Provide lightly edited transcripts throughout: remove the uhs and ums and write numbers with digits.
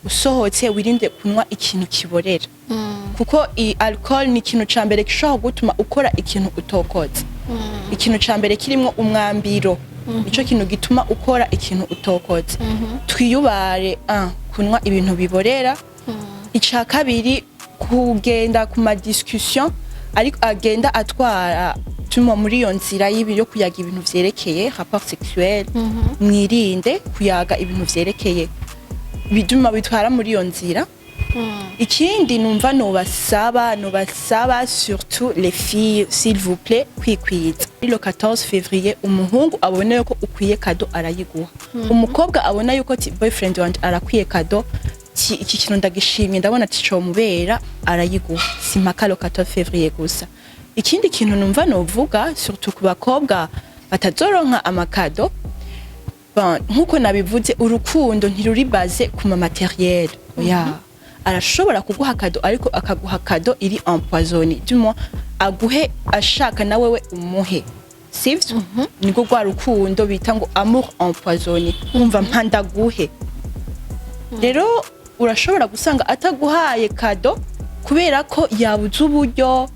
usohotse wirinde kunywa ikintu kiborera kuko alcohol ni ikintu cambere gishobora gutuma ukora ikintu utokoze ikintu cambere kirimo umwambiro ico kintu gituma ukora ikintu utokoze twiyubare kunywa ibintu biborera ica kabiri kugenda ku ma discussion ariko agenda atwara tuma muri yo nzira y'ibyo kuyaga ibintu vyerekeye rapport sexuel mwirinde kuyaga ibintu vyerekeye biduma bitwara muri yo nzira ikindi numva nobasaba surtout les filles s'il vous plaît kwikwiza le 14 février umuhungu abone ko ukwiye kado arayiguha umukobwa abona yuko boyfriend wanje arakwiye kado iki kintu ndagishimye ndabona tico mubera arayiguha simpaka le 14 février gusa ikindi kintu numva novuga surtout ku bakobwa batazoronka amakado nkuko nabivuze urukundo ntiruri base ku materiel arashobora kuguha kado ariko akaguha kado iri empoisonné du moins aguhe ashaka na wewe umuhe sivyo niko gwa rukundo bita ngo amour empoisonné umva mpandaguhe rero urashobora gusanga ataguhaye kado kubera ko yabuze uburyo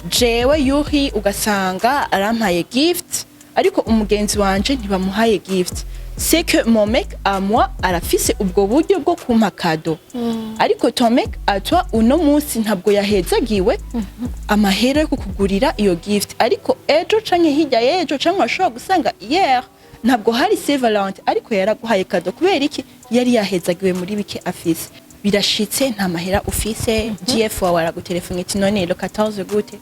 jewe yuhi ugasanga arampaye gift ariko umugenzi wanje ntibamuhaye gift c'est que mon mec à moi arafise ubwo buryo bwo kumpa kado ariko ton mec à toi uno munsi ntabwo yahezagiwe amahera yo kukugurira iyo gift ariko ejo canke hirya yejo canke ashobora gusanga hier ntabwo hari Saint Valentin ariko yaraguhaye kado kubera iki yari yahezagiwe muri bike afise birashitse nta mahera ufise GF wawe aragutelefone ati none le 14 gute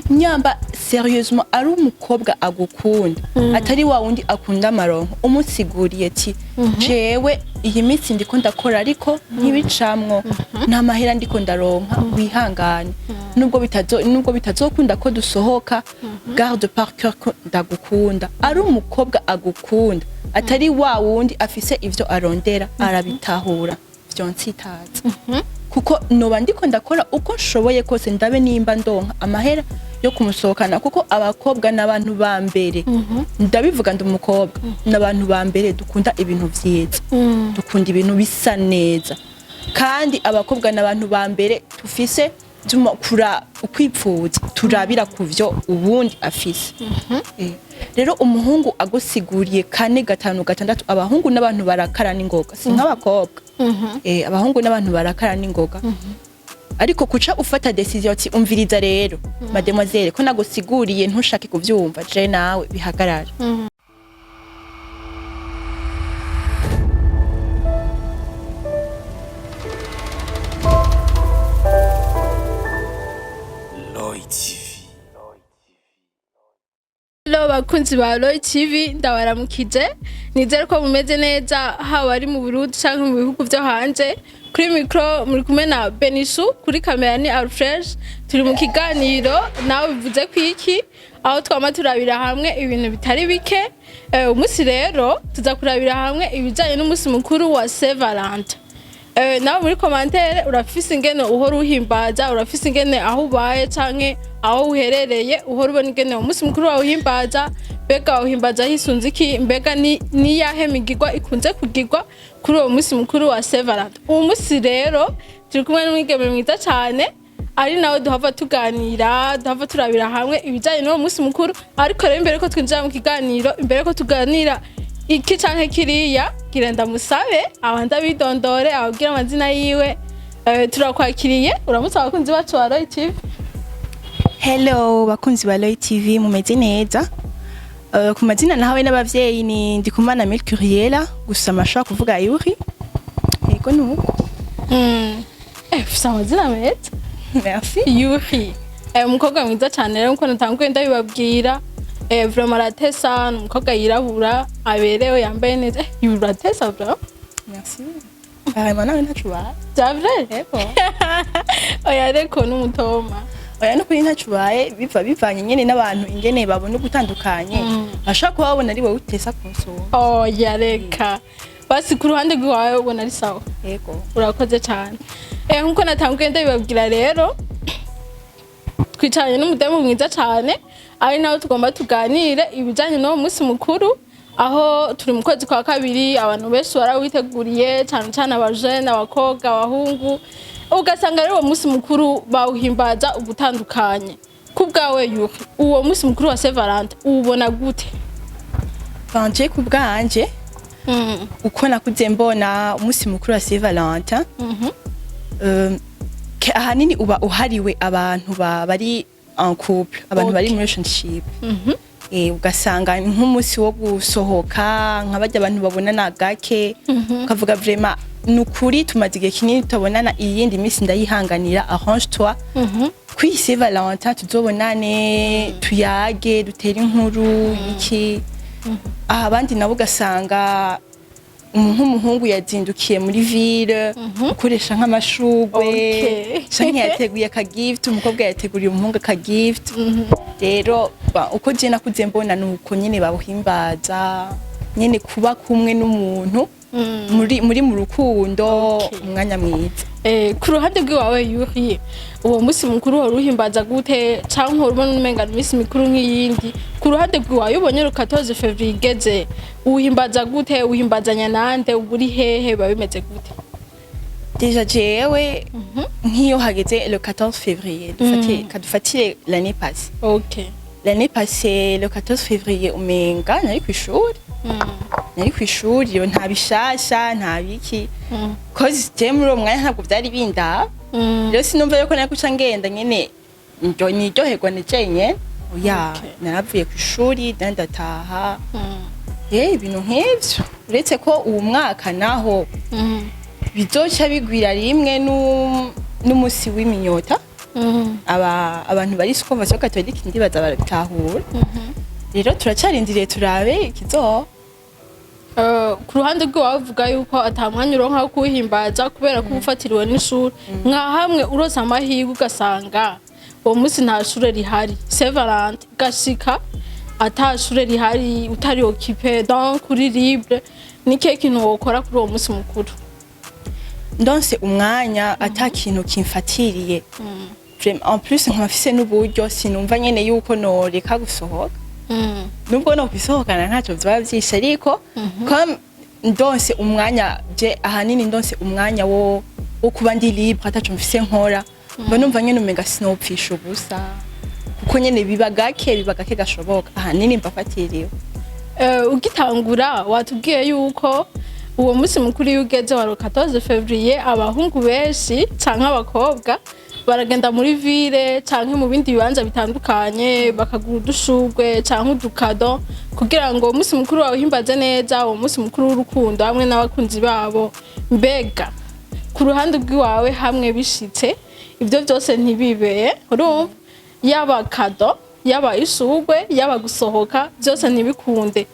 nyamba sérieusement ari umukobwa agukunda atari wa wundi akunda amaronko umusiguriye ati jewe iyi minsi ndiko ndakora ariko ntibicamwo nta mahera ndiko ndaronka wihangane nubwo bitazokunda ko dusohoka garde par cœur ko ndagukunda ari umukobwa agukunda atari wa wundi afise ivyo arondera arabitahura vyonsitaza kuko noba ndiko ndakora uko nshoboye kose ndabe nimba ndonka amahera yo kumusohokana kuko abakobwa n'abantu ba mbere ndabivuga ndumukobwa n'abantu ba mbere dukunda ibintu vyiza dukunda ibintu bisa neza kandi abakobwa n'abantu ba mbere tufise kura ukwipfuza turabira kuvyo ubundi afise rero umuhungu agusiguriye 4 5 6 abahungu n'abantu barakara n'ingoga sink'abakobwa abahungu n'abantu barakara n'ingoga ariko kuca ufata decision ati umviriza rero mademoiselle ko nagusiguriye ntushake kuvyumva je nawe bihagarara Hello bakunzi ba Loy TV ndabaramukije nizere ko mumeze neza haba ari mu Burundi canke mu bihugu byo hanze kuri micro muri kumwe na Benshi kuri kamera ni Alfresh turi mu kiganiro nawe bivuze kwiki aho twama turabira hamwe ibintu bitari bike umunsi rero tuza kurabira hamwe ibijanye n'umunsi mukuru wa Saint Valentin nawe muri commentaire urafise ingene uhora uhimbaza urafise ingene aho ubaye canke aho uherereye uhora ubona ingene umunsi mukuru wawe uhimbaza bega uhimbaza hisunze iki mbega ni yahe migirwa ikunze kugirwa kuri uwo munsi mukuru wa Saint Valentin uwo munsi rero turi kumwe n'umwigeme mwiza cyane ari nawe duhava tuganira duhava turabira hamwe ibijanye n'uwo munsi mukuru ariko rero imbere ko twinjira mu kiganiro imbere ko tuganira iki canke kiriya girenda musabe abanda bidondore ababwira amazina yiwe turakwakiriye uramutse abakunzi bacu ba Loy TV. Hello bakunzi ba Loy TV mumeze neza ku mazina nahawe n'abavyeyi ni Ndikumana Milcuriela gusa mashaka kuvuga Yuri yego nuko fisa amazina meza merci Yuri umukobwa mwiza cyane rero nko natanguye ndabibabwira vraiment aratesa umukobwa yirabura aberewe yambaye neza yuratesa bro merci vraiment nawe ntacubaye javre yego oya reko n'umutoma oya no kuri ntacubaye bivanye nyene n'abantu ingene babona gutandukanye ashaka kuba babona ari wowe utesa kunsoma oya reka basi ku ruhande rwawe ubona ari sawa yego urakoze cyane nkuko natanguye ndabibabwira rero twicaranye n'umudemu mwiza cyane ari nawe tugomba tuganire ibijanye n'uwo munsi mukuru aho turi mu kwezi kwa kabiri abantu benshi barawiteguriye cyane cyane abajene abakobwa abahungu ugasanga rero uwo munsi mukuru bawuhimbaza ubutandukanye kubwawe yuko uwo munsi mukuru wa Saint Valentin ubona gute? Banje kubwanje uko nakuze mbona umunsi mukuru wa Saint Valentin ahanini uba uhariwe abantu bari en couple, abantu bari mu relationship. Ugasanga nk'umunsi wo gusohoka nk'abajya abantu babonana gake ukavuga vraiment nukuri tumaze igihe kinini tutabonana, iyindi minsi ndayihanganira, arrange toi kuri Saint Valentin tuzobonane tuyage dutere inkuru iki. Abandi nabo ugasanga nk'umuhungu yazindukiye muri ville ukoresha nk'amashugwe canke yateguye aka gift, umukobwa yateguriye umuhungu aka gift. Rero uko je nakuze mbona nuko nyene babuhimbaza nyene kuba kumwe n'umuntu muri mu rukundo umwanya mwiza. Ku ruhande rw'iwawe Yuri, uwo munsi mukuru wari uhimbaza gute canke urubona umenga iminsi mikuru nk'iyindi? Ku ruhande rw'iwawe ubonye 14 Fevrier igeze uhimbaza gute? Uhimbazanya nande? Uburi hehe? Babimeze gute? Déjà jewe nk'iyo hageze le 14 février kadufatire l'année passée. OK. L'année passée le 14 février umenga nari kw'ishuri. Nari kw'ishuri yo nta bishasha nta biki. Cause je muri uwo mwanya ntabwo byari binda. Rero sinumva yuko nari kuca ngenda nyene niryoherwa nijenye. Oya naravuye kw'ishuri ndataha. Ibintu nk'ivyo. Uretse ko uwo mwaka naho bizoca bigwira rimwe n'umusi w'iminyota. Abantu bari convention catholique ndibaza barabitahura. Rero turacarindiriye turabe ikizo. Ku ruhande rw'iwawe uvuga yuko atamwanya uronka wo kuhimbaza kubera ko ufatiriwe n'ishuri, nka hamwe urose amahirwe ugasanga uwo munsi nta shure rihari, Saint Valentin gashika ata shure rihari, utari occupé donc kuri libre, ni kihe kintu wokora kuri uwo munsi mukuru? Ndonse umwanya ata kintu kimfatiriye. En plus nkafise n'uburyo sinumva nyene yuko noreka gusohoka. Nubwo no kwisohokana ntacyo byaba byishe, ariko comme ndonse umwanya je ahanini ndonse umwanya wo kuba ndi libre ataco mfise nkora, mba numva nyene umenga sinopfisha ubusa kuko nyene biba gake gashoboka, ahanini mbafatiriwe. Ugitangura watubwiye yuko uwo munsi mukuru yugeze wa 14 Fevrier abahungu benshi canke abakobwa baragenda muri ville canke mu bindi bibanza bitandukanye bakagura udushugwe canke udukado kugira ngo umunsi mukuru wawe uhimbaze neza, uwo munsi mukuru w'urukundo hamwe n'abakunzi babo. Mbega ku ruhande rw'iwawe hamwe bishitse ibyo byose ntibibeye, urumva yaba kado yaba ishugwe yaba gusohoka byose ntibikunde,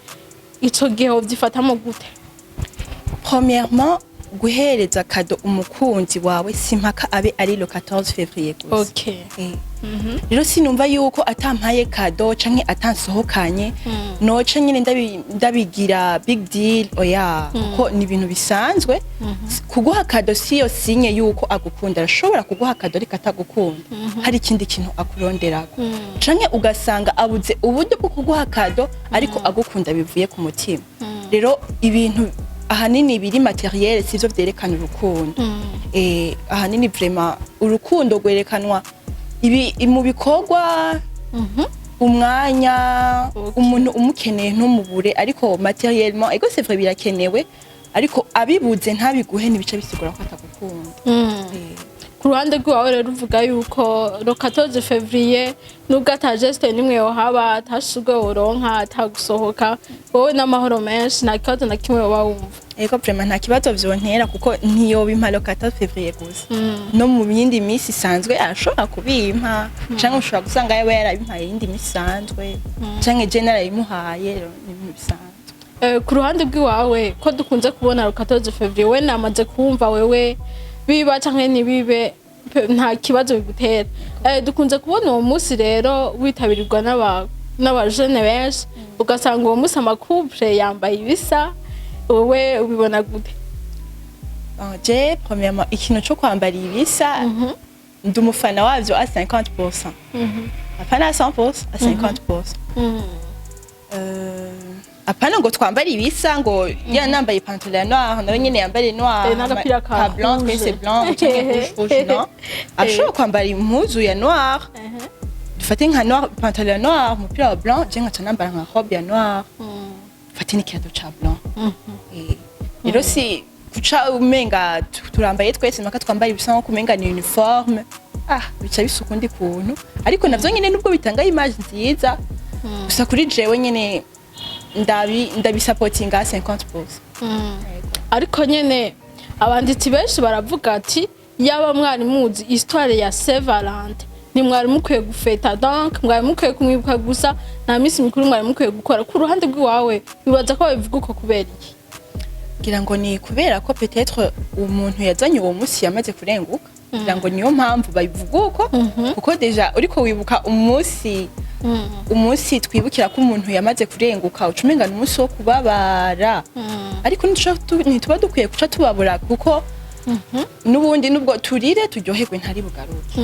ico gihe ubyifatamo gute? Premièrement guhereza kado umukunzi wawe simpaka abe ari le 14 février gusa. OK. Rero sinumva yuko atampaye kado canke atansohokanye noce nyine ndabigira big deal. Oya kuko ni ibintu bisanzwe. Kuguha kado siyo sinye yuko agukunda, arashobora kuguha kado ariko atagukunda, hari ikindi kintu akuronderako canke ugasanga abuze uburyo bwo kuguha kado ariko agukunda bivuye ku mutima. Rero ibintu ahanini biri materiel sivyo vyerekana urukundo. Ahanini vraiment urukundo gwerekanwa ibi mu bikorwa, umwanya, umuntu umukeneye ntumubure, ariko materiellement ego c'est vrai birakenewe, ariko abibuze ntabiguhe nibice bisigura ko atagukunda. Ku ruhande rw'iwawe rero uvuga yuko le 14 Fevrier nubwo ata geste nimwe yohaba, atashugwe woronka, atagusohoka, wowe n'amahoro menshi nta kibazo na kimwe woba wumva. Ego vraiment nta kibazo vyontera kuko ntiyobimpa le 14 Fevrier gusa. No mu yindi misi isanzwe arashobora kubimpa, canke ushobora gusanga yawe yarabimpaye yindi misi isanzwe, canke je narayimuhaye, ni ibintu bisanzwe. Ku ruhande rw'iwawe ko dukunze kubona le 14 Fevrier, we namaze kumva wewe biba canke nibibe nta kibazo bigutera. Dukunze kubona uwo munsi rero witabirirwa n'abajene benshi, ugasanga uwo munsi amakouple yambaye ibisa, wowe ubibona gute? Je premièrement ikintu cyo kwambara ibisa ndi umufana wavyo à 50%. Apana à 100%, à 50%. apana ngo twambare ibisa ngo ya nambaye pantalon noir nawe nyene yambare noir n'agapira ka blanc c'est blanc canke rouge non ashobora kwambara impuzu ya noir dufate nka noir pantalon noir umupira wa blanc je nkaca nambara nka robe ya noir fate n'ikirato ca blanc rero si kuca umenga turambaye twese maka twambara ibisa nko kumenga ni uniforme bica bisukundi kuntu ariko navyo nyene nubwo bitanga image nziza gusa kuri jewe nyene ndabisapotinga 50%. Ariko nyene abanditsi benshi baravuga ati yaba mwari muzi histoire ya Saint Valentin ni mwari mukwiye gufeta donc mwari mukwiye kumwibuka gusa nta misi mikuru mwari mukwiye gukora ku ruhande rw'iwawe bibaza ko babivuga uko kubera iki ngira ngo ni kubera ko peut-être umuntu yazanye uwo musi yamaze kurenguka ngira ngo niyo mpamvu babivuga uko kuko deja uriko wibuka umunsi twibukira ko umuntu yamaze kurenguka ucumenga n'umunsi wo kubabara ariko ntituba dukwiye guca tubabura kuko n'ubundi nubwo turire turyoherwe ntari bugaruke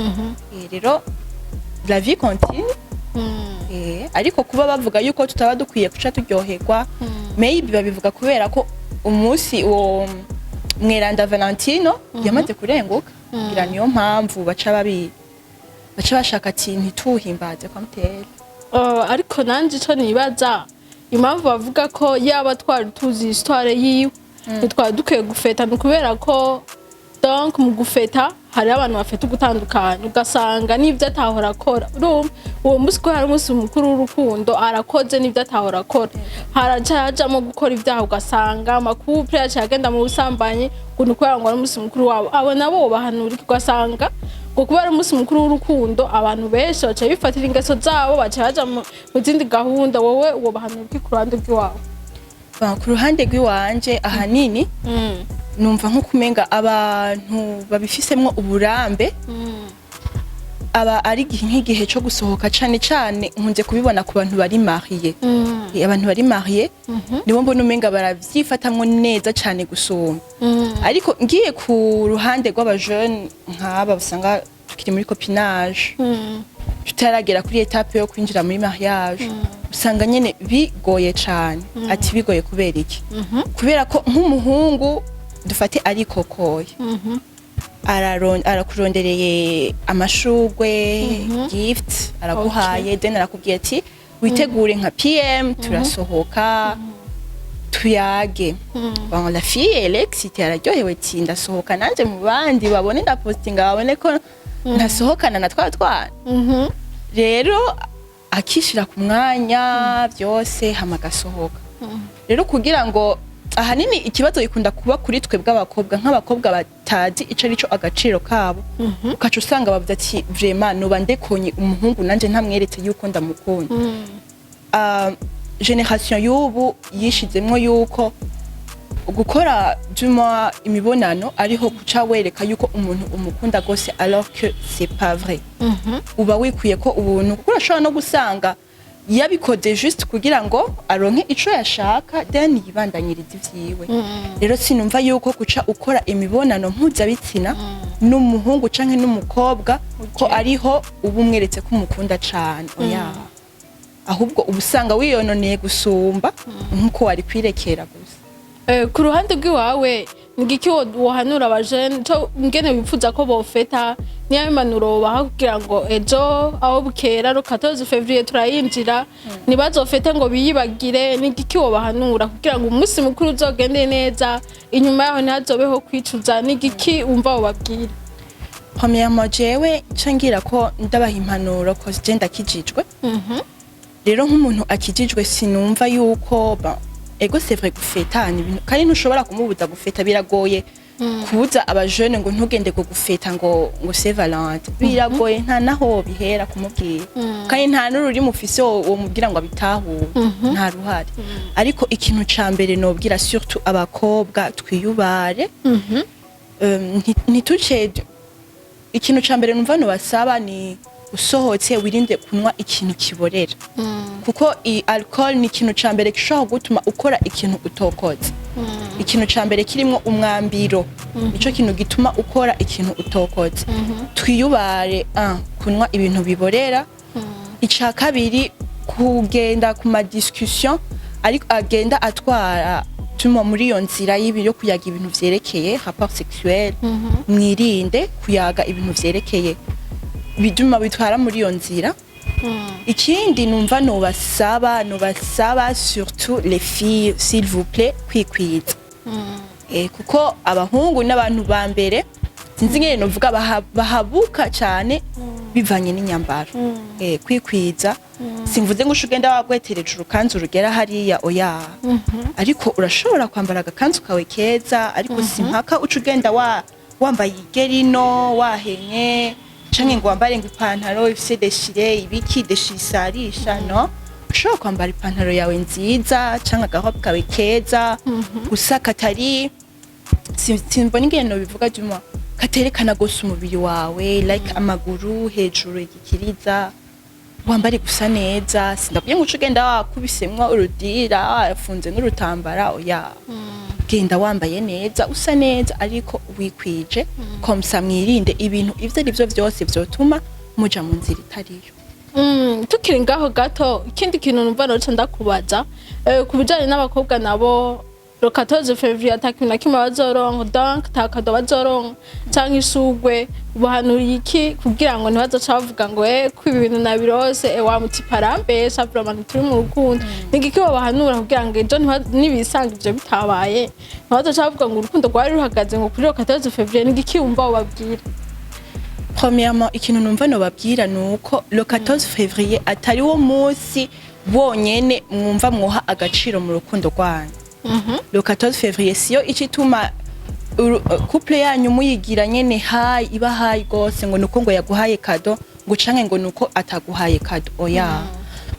rero la vie continue ariko kuba bavuga yuko tutaba dukwiye guca turyoherwa maybe babivuga kubera ko umunsi uwo mweranda Valantine yamaze kurenguka ngira niyo mpamvu baca bashaka ati ntituhimbaze kwa mutera ariko nanje ico nibaza impamvu bavuga ko yaba twari tuzi histoire yiwe ntitwari dukwiye gufeta kubera ko donc mu gufeta hari abantu bafeta ugutandukanye ugasanga n'ibyo atahora akora uwo munsi ko hari umunsi mukuru w'urukundo arakoze n'ibyo atahora akora harajamo gukora ibyaha ugasanga amakupure yacu agenda mu busambanyi ngo kubera ngo ari umunsi mukuru wabo abo nabo bahanura ugasanga ngo kubera umunsi mukuru w'urukundo abantu benshi baca bifatira ingeso zabo baca baja mu zindi gahunda wowe uwo bahanura ku ruhande rw'iwawe ku ruhande rw'iwanje ahanini numva nko kumenga abantu babifisemwo uburambe aba ari nk'igihe cyo gusohoka cyane nkunze kubibona ku bantu bari marié abantu bari marié nibo mbona umenga baravyifatamwo neza cyane gusumba ariko ngiye ku ruhande rw'abajeune nk'aba usanga tukiri muri copinage tutaragera kuri etape yo kwinjira muri mariage usanga nyene bigoye cyane ati bigoye kubera iki kubera ko nk'umuhungu dufate ari kokoye arakurondereye amashugwe gift araguhaye then arakubwiye ati witegure nka PM turasohoka tuyage bon la fille elle excitée araryohewe ati ndasohoka nanje mu bandi babone ndapostinga babone ko ntasohokana na twana rero akishira ku mwanya byose hamagasohoka rero kugira ngo ahanini ikibazo gikunda kuba kuri twe bw'abakobwa nk'abakobwa batazi ico arico agaciro kabo ukaca usanga bavuze ati vraiment no bandekonye umuhungu nanje ntamweretse yuko ndamukunda generation y'ubu yishizemwo yuko gukora duma imibonano ariho kuca wereka yuko umuntu umukunda gose alors que c'est pas vrai uba wikwiye ko ubuntu kuko urashobora no gusanga yabikoze juste kugira ngo aronke ico yashaka then yibandanyiriza ivyiwe rero sinumva yuko kuca ukora imibonano mpuzabitsina n'umuhungu canke n'umukobwa ko ariho ubu mweretse ko umukunda cane oya ahubwo ubusanga wiyononeye gusumba nkuko wari kwirekera gusa ku ruhande rw'iwawe ngiki wohanura abajene cyo ngene bipfuza ko bofeta niyo impanuro baha kugira ngo ejo aho bukera ro 14 février turayinjira nibazofete ngo biyibagire n'igiki wobahanura kugira ngo umunsi mukuru uzogende neza inyuma yaho ntazobeho kwicuza n'igiki umva wobabwira premièrement jewe cangira ko ndabaha impanuro ko genda kijijwe rero nk'umuntu akijijwe sinumva yuko ego c'est vrai gufetana ibintu kandi ntushobora kumubuza gufeta biragoye kubuza abajene ngo ntugende go gufeta ngo Saint Valentin biragoye nta naho bihera kumubwira kandi nta n'ururi mufise wo mubwira ngo abitahure nta ruhari ariko ikintu ca mbere nobwira surtout abakobwa twiyubare ntituce ikintu ca mbere numva no basaba ni usohotse wirinde kunwa ikintu kiborera kuko alcool ni ikintu ca mbere gishobora gutuma ukora ikintu utokoze ikintu ca mbere kirimo umwambiro ico kintu gituma ukora ikintu utokoze twiyubare kunwa ibintu biborera ica kabiri kugenda ku ma discussion ariko agenda atwara tuma muri iyo nzira yo kuyaga ibintu vyerekeye rapport sexuel mwirinde kuyaga ibintu vyerekeye biduma bitwara muri iyo nzira. Ikindi numva nobasaba surtout les filles s'il vous plaît kwikwiza kuko abahungu n'abantu ba mbere sinzi ngene novuga bahabuka cyane bivanye n'inyambaro kwikwiza simvuze ngo ushugenda wagwetereje urukanzu rugera hariya oya ariko urashobora kwambara agakanzu kawe keza ariko simpaka ucugenda wambaye igerino wahenye canke ngo wambare ngo ipantaro ifise deshire ibiki deshisarisha no ushobora kwambara ipantaro yawe nziza canke agahobe kawe keza gusa katari simbona ingene bivuga juma katerekana gose umubiri wawe like amaguru hejuru igikiriza wambare gusa neza sindabye ngo ucugenda wakubisemwa urudira wafunze n'urutambara oya genda wambaye neza usa neza ariko wikwije komsa mwirinde ibintu ivyo arivyo vyose vyotuma muja mu nzira itariyo. Tukiri ngaho gato ikindi kintu numva noca ndakubaza kubijanye n'abakobwa nabo le 14 février atakintu na kimwe bazoronka donc takado bazoronka canke isugwe ubuhanura iki kugira ngo ntibazoca bavuga ngo ko ibi bintu nabirose wa mutiparambe vraiment turi mu rukundo nigiki bahanura kugira ngo ejo nibisanga ivyo bitabaye ntibazoca bavuga ngo urukundo rwari ruhagaze ngo kuri le 14 février nigiki wumva babwira. Premièrement ikintu numva no babwira nuko le 14 février atari wo munsi bonyene mwumva mwoha agaciro mu rukundo rwanyu. Le 14 février siyo icituma couple yanyu muyigira nyene hayi iba hayi gose ngo nuko ngo yaguhaye kado ngo canke ngo nuko ataguhaye kado oya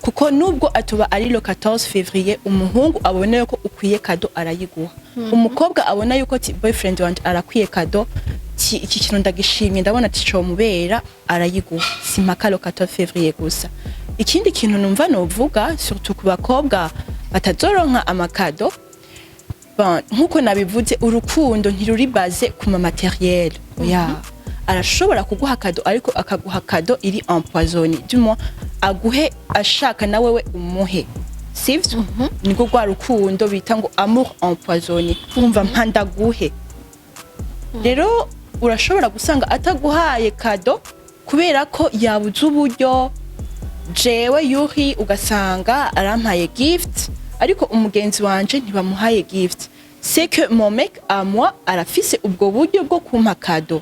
kuko nubwo atuba ari le 14 février umuhungu abone yuko ukwiye kado arayiguha umukobwa abona yuko boyfriend wanje arakwiye kado iki kintu ndagishimye ndabona ati cyo mubera arayiguha simpaka le 14 février gusa. Ikindi kintu numva novuga surtout ku bakobwa batazoronka amakado nkuko nabivuze urukundo ntiruri base ku materiel oya arashobora kuguha kado ariko akaguha kado iri empoisonné du moins aguhe ashaka na wewe umuhe sivyo niko gwa rukundo bita ngo amour empoisonné umva mpandaguhe rero urashobora gusanga ataguhaye kado kubera ko yabuze uburyo jewe yuhi ugasanga arampaye gift ariko umugenzi wanje ntibamuhaye gift c'est que mon mec à moi arafise ubwo buryo bwo kumpa kado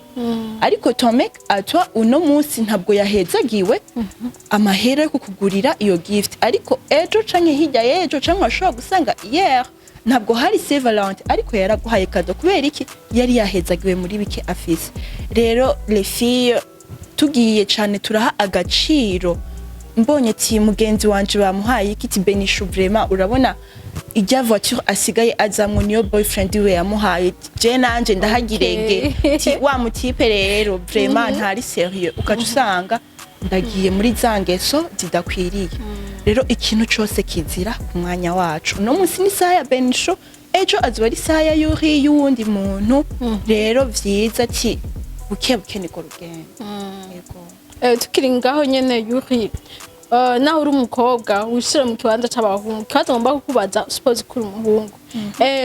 ariko ton mec à toi uno munsi ntabwo yahezagiwe amahera yo kukugurira iyo gift ariko ejo canke hirya yejo canke washobora gusanga hier ntabwo hari Saint Valentin ariko yaraguhaye kado kubera iki yari yahezagiwe muri bike afise. Rero les filles tugiye cane turaha agaciro mbonye ti mugenzi wanje bamuhaye ikiti Benshi vraiment urabona ijya voiture asigaye azamwe niyo boyfriend we yamuhaye je nanje ndahagirenge ti wa mutipe rero vraiment ntari sérieux ukaje usanga ndagiye muri zangeso zidakwiriye. Rero ikintu cyose kizira ku mwanya wacu no munsi ni saya Benshi ejo azuba ari saya yuri yundi muntu rero vyiza ati bukebuke niko rugenda yego. Tukiri ngaho nyene yuri naho uri umukobwa wishira mu kibanza c'abahungu kaza ngomba kukubaza suppose kuri umuhungu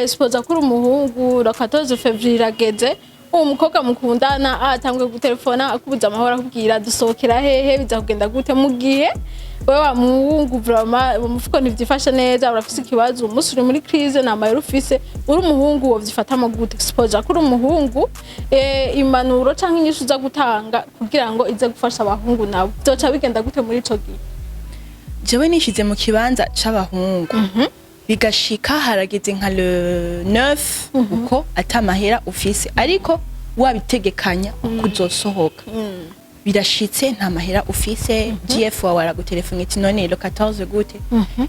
suppose kuri umuhungu le 14 février irageze umukobwa mukundana atangwe gutelefona akubuza amahoro akubwira dusohokera hehe bizakugenda gute mu gihe wewe wa muhungu vraiment umufuko ntivyifashe neza urafise ikibazo umunsi uri muri crise na mayero ufise uri umuhungu wovyifata gute suppose kuri umuhungu impanuro canke inyishu za gutanga kugira ngo ize gufasha abahungu nabo zoca bigenda gute muri ico gihe. Jewe nishize mu kibanza c'abahungu bigashika harageze nka le 9 uko atamahera ufise ariko wabitegekanya kuzosohoka birashitse nta mahera ufise GF wawe aragutelefone ati none le 14 gute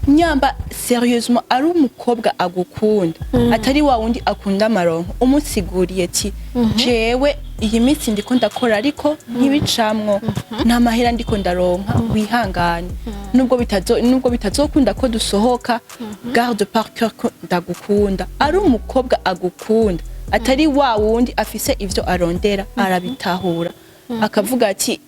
nyamba sérieusement ari umukobwa agukunda atari wa wundi akunda maronko umusiguriye ati jewe iyi minsi ndiko ndakora ariko ntibicamwo nta mahera ndiko ndaronka wihangane nubwo bitazokunda ko dusohoka garde par cœur ko ndagukunda ari umukobwa agukunda atari wa wundi afise ivyo arondera arabitahura akavuga ati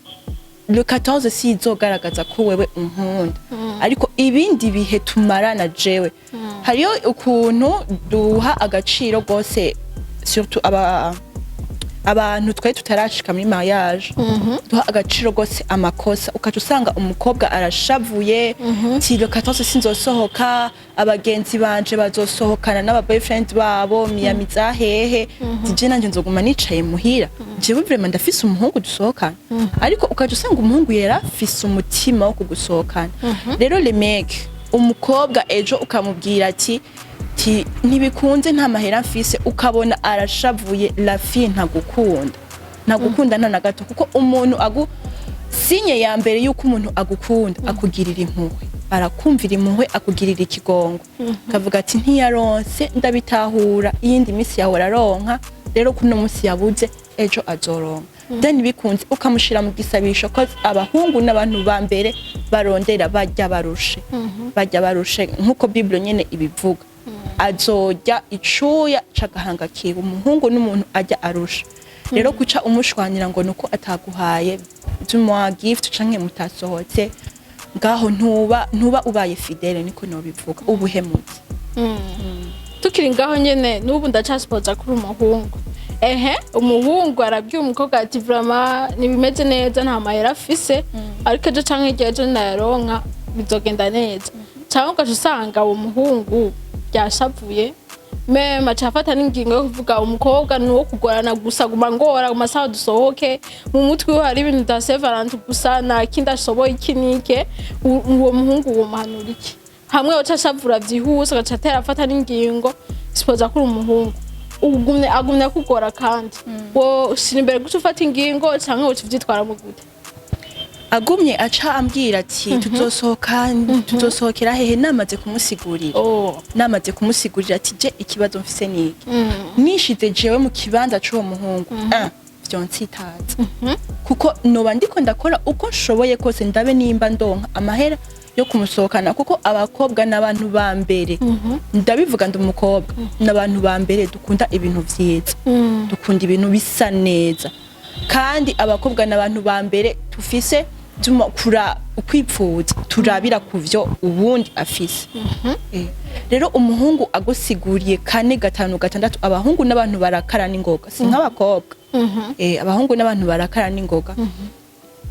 le 14 si izogaragaza ko wewe unkunda ariko ibindi bihe tumarana jewe hariyo ukuntu duha agaciro gose surtout abantu twari tutarashika muri mariage duha agaciro gose amakosa ukaca usanga umukobwa arashavuye ti le 14 sinzosohoka abagenzi banje bazosohokana n'aba boyfriend babo miyamiza hehe je nanje nzoguma nicaye muhira jewe vraiment ndafise umuhungu dusohokana ariko ukaca usanga umuhungu yera afise umutima wo kugusohokana rero le mec umukobwa ejo ukamubwira ati ntibikunze nta mahera mfise ukabona arashavuye la fille ntagukunda nta na gato kuko umuntu sinye ya mbere yuko umuntu agukunda akugirira impuhwe arakumvira impuhwe akugirira ikigongo kavuga ati ntiyaronse ndabitahura iyindi misi yawe araronka rero kuno musi yabuze ejo azoronka then bikunze ukamushira mu gisabisho ko abahungu n'abantu ba mbere barondera bajya barushe nkuko Bible nyene ibivuga azojya icuya cagahanga kiwe umuhungu n'umuntu ajya arusha rero kuca umushwanira ngo nuko ataguhaye by'umwa gift canke mutasohotse ngaho ntuba ubaye fidele niko no bivuga ubuhemutse tukiri ngaho nyene nubu ndacaspoza kuri umuhungu umuhungu arabwiye umukobwa ati vraiment nibimeze neza nta mahera afise ariko ejo canke ejo nayaronka bizogenda neza cyangwa ugaca usanga uwo muhungu yashavuye meme acafata n'ingingo yo kuvuga umukobwa nuwo kugorana gusa guma ngora mu masaha dusohoke mu mutwe hari ibintu da Valantine gusa na kindi ashoboye ikinike uwo muhungu uwo muhanura iki hamwe ucashavura vyihuse agaca atera afata n'ingingo sipoza kuri umuhungu agumye kugora kandi wo shira imbere guca ufata ingingo canke uca uvyitwara mu gute agumye aca ambwira ati tuzosohokera hehe namaze kumusigurira ati je ikibazo mfise niki nishize jewe mu kibanza c'uwo muhungu vyonsitaza kuko noba ndiko ndakora uko nshoboye kose ndabe nimba ndonka amahera yo kumusohokana kuko abakobwa n'abantu ba mbere ndabivuga ndi umukobwa n'abantu ba mbere dukunda ibintu vyiza dukunda ibintu bisa neza kandi abakobwa n'abantu ba mbere tufise kura ukwipfuza turabira kuvyo ubundi afise rero umuhungu agusiguriye 4 5 6 abahungu n'abantu barakara n'ingoga si nk'abakobwa abahungu n'abantu barakara n'ingoga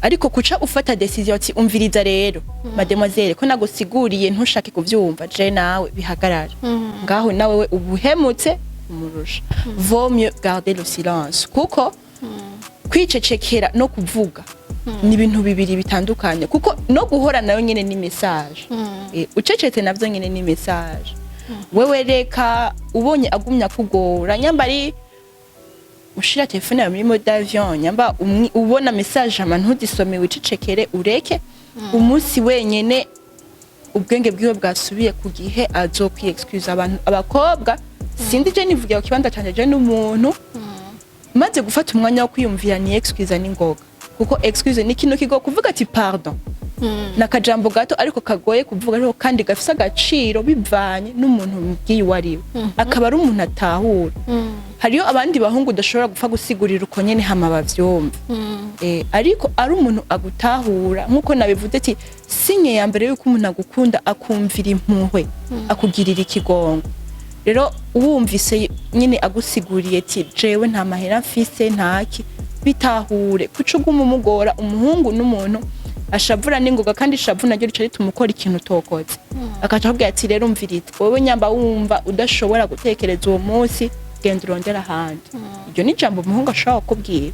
ariko kuca ufata decision ati umviriza rero mademoiselle ko nagusiguriye ntushake kuvyumva je nawe bihagarara ngaho nawe we ubuhemutse umurusha vaut mieux garder le silence kuko kwicecekera no kuvuga ni ibintu bibiri bitandukanye kuko no guhora nayo nyene ni message ucecetse navyo nyene ni message wewe reka ubonye agumya kugora nyambari ushira telefone yawe muri mode avion nyamba ubona message amantu udisome wicecekere ureke umunsi wenyene ubwenge bwiwe bwasubiye ku gihe azokwi excuse abantu abakobwa sindi je nivugira ku kibanza canje je n'umuntu maze gufata umwanya wo kwiyumvira ni excuse n'ingoga kuko excuse ni kintu kigo kuvuga ati pardon nakajambo gato ariko kagoye kuvuga ariko kandi gafise agaciro bivanye n'umuntu mbwiye wariwe akaba ari umuntu atahura hariyo abandi bahungu udashobora gupfa gusigurira uko nyene hama bavyumva ariko ari umuntu agutahura nkuko nabivuze ati sinye ya mbere yuko umuntu agukunda akumvira impuhwe akugirira ikigongo rero uwumvise nyine agusiguriye ati jewe nta mahera mfise ntaki bitahure kucuguma umugora umuhungu n'umuntu ashavura n'ingoga kandi shavu naryo rica ritumukora ikintu tokoze akaca avuga ati rero umvirize wowe nyamba wumva udashobora gutekereza uwo munsi genda urondera ahandi iryo ni jambo umuhungu ashobora kubwira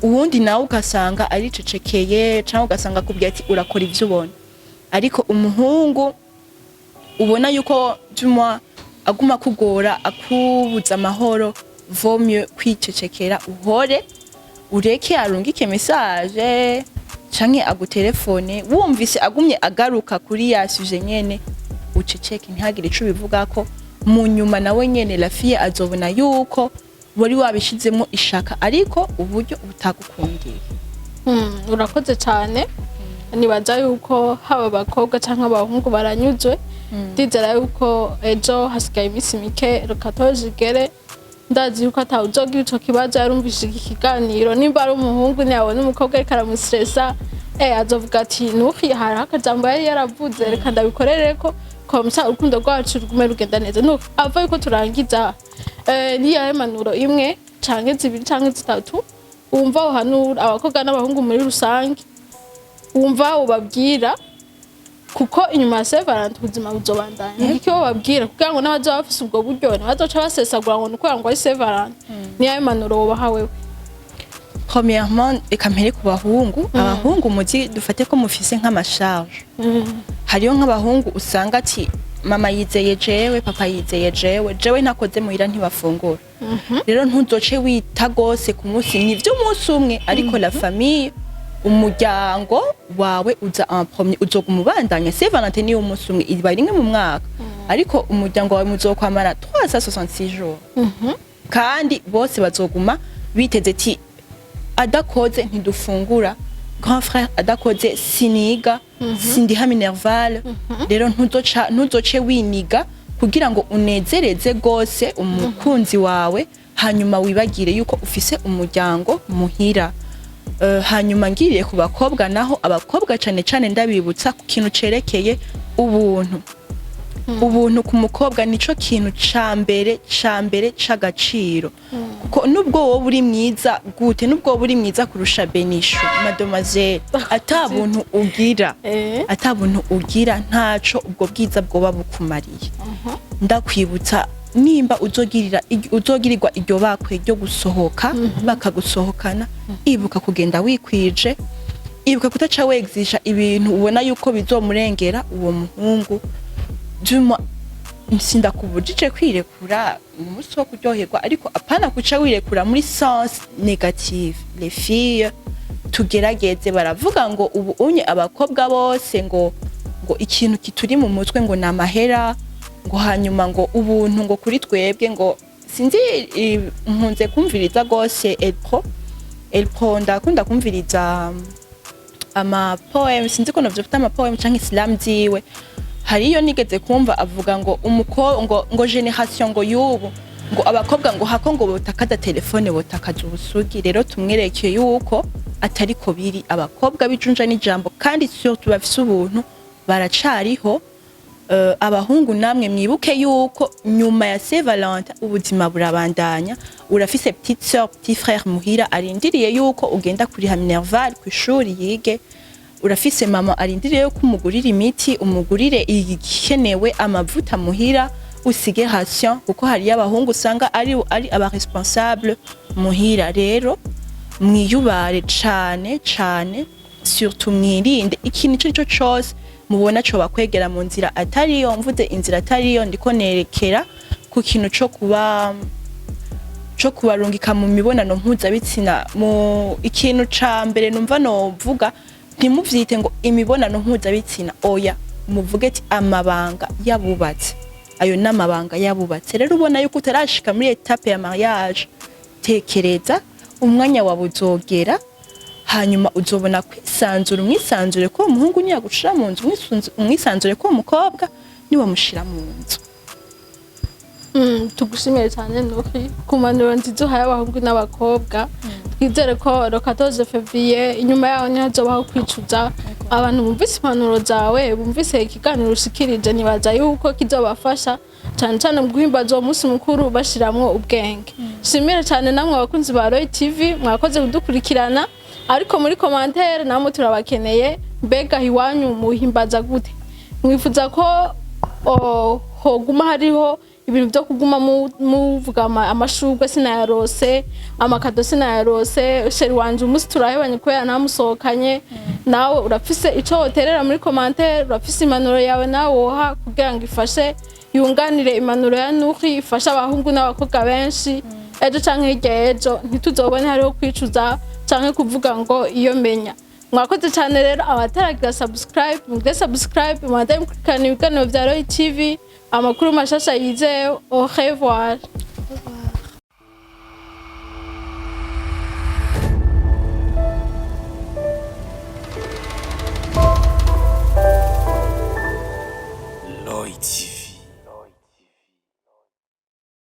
uwundi nawe ugasanga aricecekeye cyangwa ugasanga akubwira ati urakora ivyo ubona ariko umuhungu ubona yuko jumwa aguma kugora akubuza amahoro vaut mieux kwicecekera uhore ureke arungike message canke agutelefone wumvise agumye agaruka kuri yasuje nyene uceceke ntihagire ico bivuga ko mu nyuma nawe nyene la fille azobona yuko wari wabishizemo ishaka ariko uburyo butagukundiye urakoze cyane nibaza yuko haba abakobwa canke abahungu baranyuzwe ndizera yuko ejo hasigaye imisi mike rukatozigere ndazi yuko atawuzogira ico kibazo yarumvise iki kiganiro nimba ari umuhungu niyabona umukobwa ariko aramustressa azovuga ati nuhi hari akajambo yari yaravuze reka ndabikorereko komsa urukundo rwacu rugume rugenda neza no ava yuko turangiza niyahe manuro imwe canke zibiri canke zitatu wumva uhanura abakobwa n'abahungu muri rusange wumva ubabwira kuko inyuma ya Saint Valentin ubuzima buzobandanya iki bababwira kugira ngo n'abazo bafise ubwo buryo n'abazoca basesagura ngo nuko ngo ari Saint Valentin niyahe manuro wobahawe Premièrement ekampere ku bahungu abahungu muzi dufate ko mufise nk'amasharge hariyo nk'abahungu usanga ati mama yizeye jewe papa yizeye jewe ntakoze muhira ntibafungura rero ntuzoce wita gose ku munsi nivyo umunsi umwe ariko la famille umuryango wawe uza en premier uzogumubandanya Saint Valentin ni umunsi umwe iba rimwe mu mwaka ariko umuryango wawe muzokwamara 366 jours kandi bose bazoguma biteze ati adakoze ntidufungura grand frère adakoze siniga sindiha minerval rero ntuzoce winiga kugira ngo unezereze gose umukunzi wawe hanyuma wibagire yuko ufise umuryango muhira hanyuma ngiriye ku bakobwa naho abakobwa cane ndabibutsa ku kintu cerekeye ubuntu ku mukobwa nico kintu cambere c'agaciro kuko nubwo wowe uri mwiza gute nubwo wowe uri mwiza kurusha Benishu mademoiselle atabuntu ugira ntaco ubwo bwiza bwoba bukumariye ndakwibutsa nimba uzogirirwa iryo bakwe ryo gusohoka bakagusohokana ibuka kugenda wikwije ibuka kutaca wexisha ibintu ubona yuko bizomurengera uwo muhungu Juma nsinda kubujije kwirekura umunsi wo kuryoherwa ariko apana kuca wirekura muri sens négative les filles tugerageze baravuga ngo ubu unye abakobwa bose ngo ikintu kituri mu mutwe ngo namahera ngo hanyuma ngo ubuntu ngo kuri twebwe ngo sinzi mpunze kumviriza gose elpro ndakunda kumviriza ama poem sinzi ko navyo ama poem canke slam ziwe hariyo nigeze kumva avuga ngo ngo generation ngo yubu ngo abakobwa ngo hako ngo botakaza telefone botakaza ubusugi rero tumwereke yuko atari ko biri abakobwa bijunja n'ijambo kandi surtout bafise ubuntu baracariho abahungu namwe mwibuke yuko nyuma ya Saint Valentin ubuzima burabandanya urafise petite sœur petit frère muhira arindiriye yuko ugenda kuri Minerval ku ishuri yige urafise mama arindiriye yuko umugurira imiti umugurire igikenewe amavuta muhira usige ration kuko hari abahungu usanga ari aba responsable muhira rero mwiyubare cane surtout mwirinde ikintu cyo cyose mubona cyo bakwegera mu nzira atariyo mvuze inzira atariyo ndiko nerekera ku kintu cyo kubarungika mu mibonano mpuza bitsina mu ikintu ca mbere numva no vuga ntimuvyite ngo imibonano mpuza bitsina oya muvuge ati amabanga yabubatse ayo namabanga yabubatse rero ubona yuko utarashika muri etape ya mariage tekereza umwanya wabuzogera hanyuma uzobona kwisanzura umwisanzure ko umuhungu niyagushira mu nzu umwisanzure ko umukobwa niwe mushira mu nzu tugushimire cyane nuki kumanura nzizo haya abahungu n'abakobwa twizere ko le 14 février inyuma yaho ntihazobaho kwicuza abantu bumvise impanuro zawe bumvise ikiganiro ushikirije nibaza yuko kizobafasha cyane mu guhimbaza uwo munsi mukuru bashiramwo ubwenge shimire cyane namwe abakunzi ba Roy TV mwakoze kudukurikirana ariko muri commentaire namwe turabakeneye mbega hiwanyu muhimbaza gute mwifuza ko hoguma hariho ibintu byo kuguma muvuga amashurwe sinayarose amakado sinayarose sheri wanje umunsi turahebanye kubera namusohokanye nawe urafise ico woterera muri commentaire urafise impanuro yawe nawe woha kugira ngo ifashe yunganire impanuro ya Nuki ifasha abahungu n'abakobwa benshi ejo canke hirya ejo ntituzobone hariho kwicuza canke kuvuga ngo iyo menya mwakoze cyane rero abataragira subscribe mugire subscribe mwadaye mukurikirana ibiganiro vya Roy TV amakuru mashasha yizeyo au revoir.